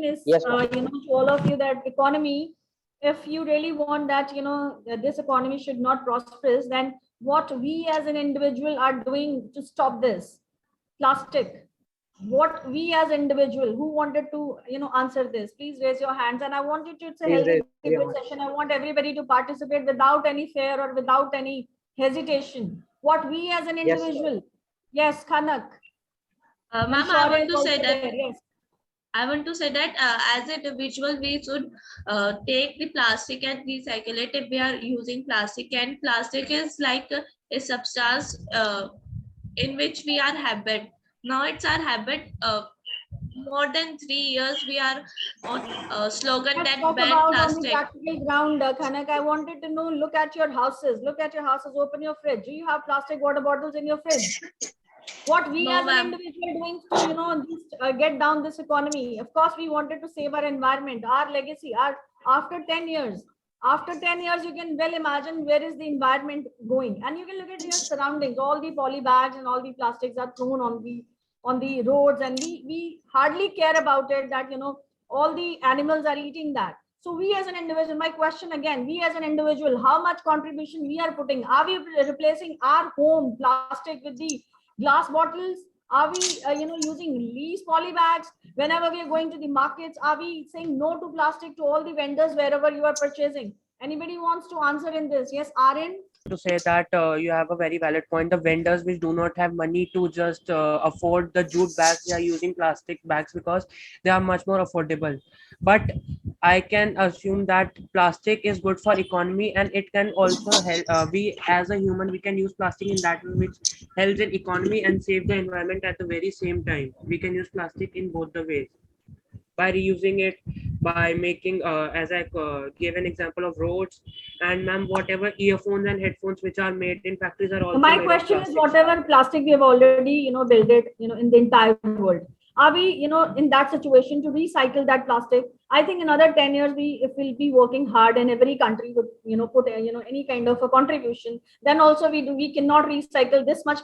this, Yes, to all of you, that economy, if you really want that, that this economy should not prosper, then what we as an individual are doing to stop this plastic, what we as individual who wanted to, answer this, please raise your hands. And I want you to, it's a please healthy raise your debate session. I want everybody to participate without any fear or without any hesitation. What we as an Yes, individual. Yes, Khanak. Ma'am, Shaurya I want is to say also that. there, yes. I want to say that as an individual, we should take the plastic and recycle it if we are using plastic. And plastic is like a substance in which we are habit. Now it's our habit. More than 3 years, we are on slogan Let's that talk ban about on the plastic. practical ground, Khanak. I wanted to know, look at your houses. Look at your houses. Open your fridge. Do you have plastic water bottles in your fridge? What we No, as an ma'am. individual doing to, just, get down this economy. Of course, we wanted to save our environment, our legacy. After 10 years, you can well imagine where is the environment going. And you can look at your surroundings. All the poly bags and all the plastics are thrown on the roads, and we hardly care about it, that, all the animals are eating that. So we as an individual, my question again, we as an individual, how much contribution we are putting? Are we replacing our home plastic with the glass bottles? Are we, using lease poly bags whenever we are going to the markets? Are we saying no to plastic to all the vendors wherever you are purchasing? Anybody wants to answer in this? Yes, Aryan? To say that you have a very valid point. The vendors which do not have money to just afford the jute bags, they are using plastic bags because they are much more affordable. But I can assume that plastic is good for economy, and it can also help. We as a human, we can use plastic in that way which helps in economy and save the environment at the very same time. We can use plastic in both the ways, by reusing it, by making as I gave an example of roads. And ma'am, whatever earphones and headphones which are made in factories are also My made question of is, plastic. whatever plastic we have already, built it, in the entire world, are we, in that situation to recycle that plastic? I think another 10 years, if we'll be working hard and every country would, put, any kind of a contribution, then also we cannot recycle this much,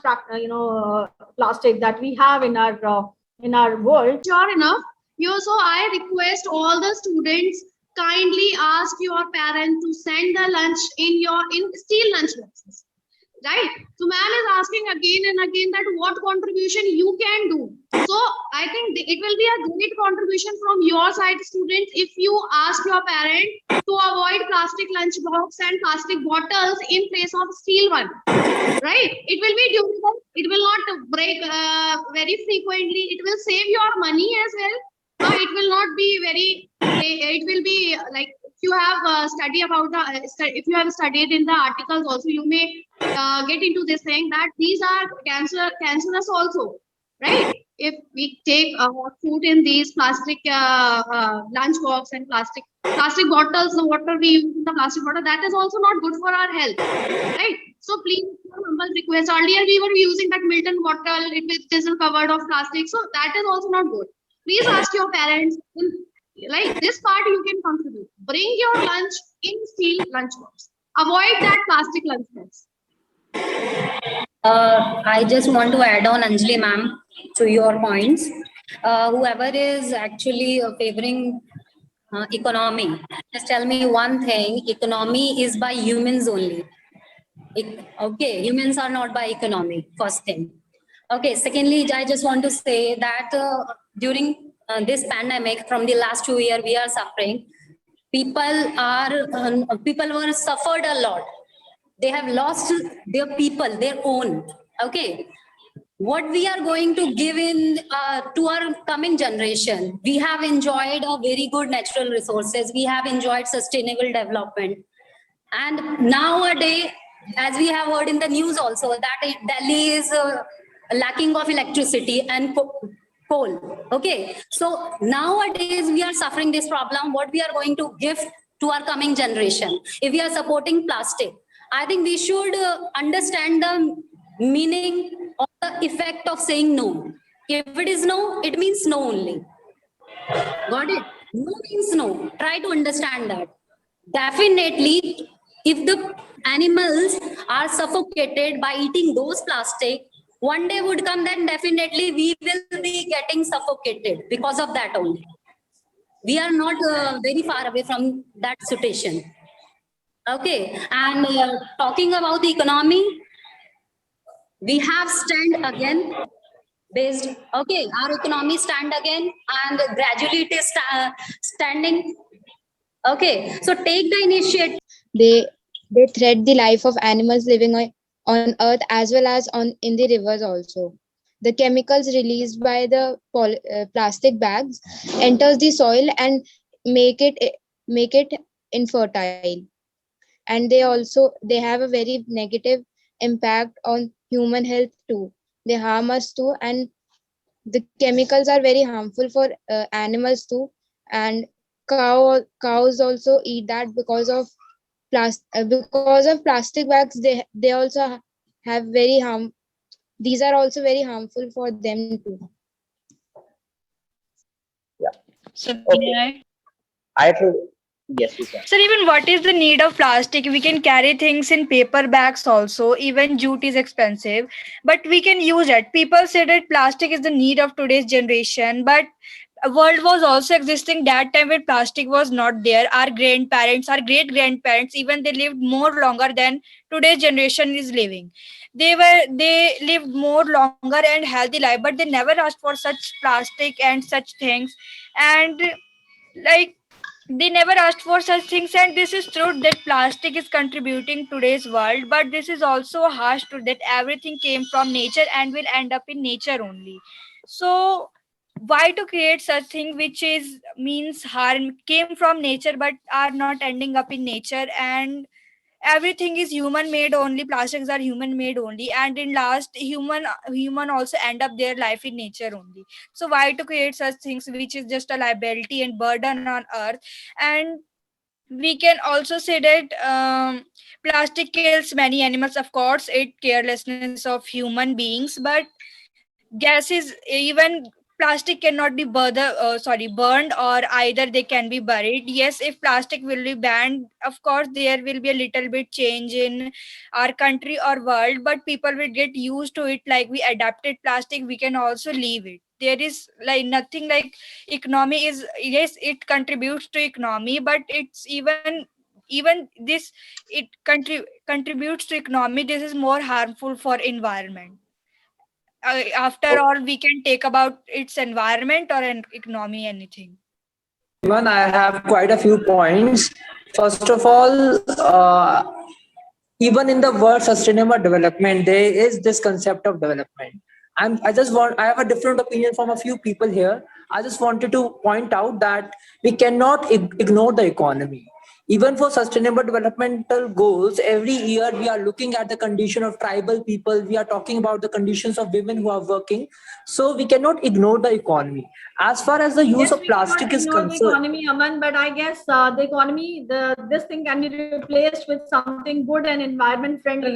plastic that we have in our world. Sure enough. So I request all the students, kindly ask your parents to send the lunch in steel lunch boxes. Right? So ma'am is asking again and again that what contribution you can do. So I think it will be a great contribution from your side, students, if you ask your parent to avoid plastic lunch box and plastic bottles in place of steel one. Right? It will be durable. It will not break very frequently. It will save your money as well. It will not be very. It will be like, if you have study about if you have studied in the articles also, you may get into this thing that these are cancerous also, right? If we take hot food in these plastic lunch box and plastic bottles, the water we use in the plastic bottle, that is also not good for our health, right? So please, humble request. Earlier we were using that Milton bottle, it is covered of plastic, so that is also not good. Please ask your parents. Like this part you can contribute. Bring your lunch in steel lunch box. Avoid that plastic lunch box. I just want to add on, Anjali ma'am, to your points. Whoever is actually favoring economy, just tell me one thing: economy is by humans only. Okay, humans are not by economy. First thing. Okay. Secondly, I just want to say that during this pandemic, from the last 2 years, we are suffering. People were suffered a lot. They have lost their people, their own. Okay. What we are going to give in to our coming generation? We have enjoyed a very good natural resources. We have enjoyed sustainable development. And nowadays, as we have heard in the news also, that Delhi is lacking of electricity and coal. Okay. So nowadays we are suffering this problem. What we are going to give to our coming generation? If we are supporting plastic, I think we should understand the meaning or the effect of saying no. If it is no, it means no only. Got it? No means no. Try to understand that. Definitely, if the animals are suffocated by eating those plastic, one day would come, then definitely we will be getting suffocated because of that only. We are not very far away from that situation. Okay, and talking about the economy, we have stand again based. Okay, our economy stand again, and gradually it is standing. Okay, so take the initiative. They threat the life of animals living on earth as well as on in the rivers also. The chemicals released by the plastic bags enters the soil and make it infertile, and they have a very negative impact on human health too. They harm us too, and the chemicals are very harmful for animals too. And cows also eat that because of plastic bags. They also have very harm. These are also very harmful for them too. So Okay. may I? I should, yes, you can. Sir, even what is the need of plastic? We can carry things in paper bags also. Even jute is expensive, but we can use it. People say that plastic is the need of today's generation, but a world was also existing that time when plastic was not there. Our grandparents, our great grandparents, even they lived more longer than today's generation is living. They lived more longer and healthy life, but they never asked for such plastic and such things. And like they never asked for such things, and this is true that plastic is contributing today's world, but this is also a harsh truth that everything came from nature and will end up in nature only. So why to create such thing which is means harm came from nature but are not ending up in nature? And everything is human made only, plastics are human made only, and in last human also end up their life in nature only. So why to create such things which is just a liability and burden on earth? And we can also say that plastic kills many animals, of course it carelessness of human beings, but gases, even plastic cannot be burned, or either they can be buried. Yes, if plastic will be banned, of course there will be a little bit change in our country or world, but people will get used to it. Like we adapted plastic, we can also leave it. There is like nothing like economy is, yes it contributes to economy, but it's even this it contributes to economy, this is more harmful for environment. After all, we can take about its environment or an economy, anything. Even I have quite a few points. First of all, even in the word sustainable development, there is this concept of development. I have a different opinion from a few people here. I just wanted to point out that we cannot ignore the economy. Even for sustainable developmental goals, every year we are looking at the condition of tribal people. We are talking about the conditions of women who are working. So we cannot ignore the economy. As far as the use Yes, of we cannot plastic is ignore the concerned, economy, Aman, but I guess the economy, this thing can be replaced with something good and environment friendly.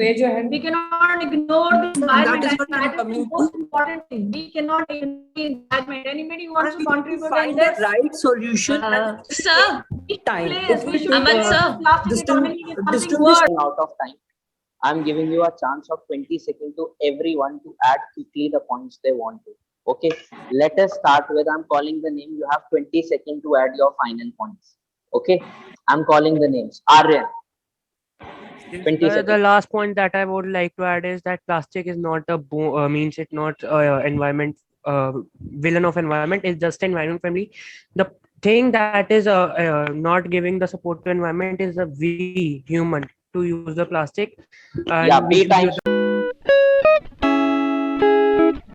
We cannot ignore the environment, is and what I'm that is the coming most to. important thing. We cannot ignore the environment. Anybody wants to we need to contribute in find the this? right solution at Sir, time. Place. We should Aman, replace sir. the plastic economy with something good. Out of time. I'm giving you a chance of 20 seconds to everyone to add quickly the points they want to. Okay, let us start with, I'm calling the name. You have 20 seconds to add your final points. Okay, I'm calling the names. Aryan. 20 The seconds. last point that I would like to add is that plastic is not means it not environment villain of environment. It's just environment friendly. The thing that is not giving the support to environment is we human to use the plastic. Yeah, be time.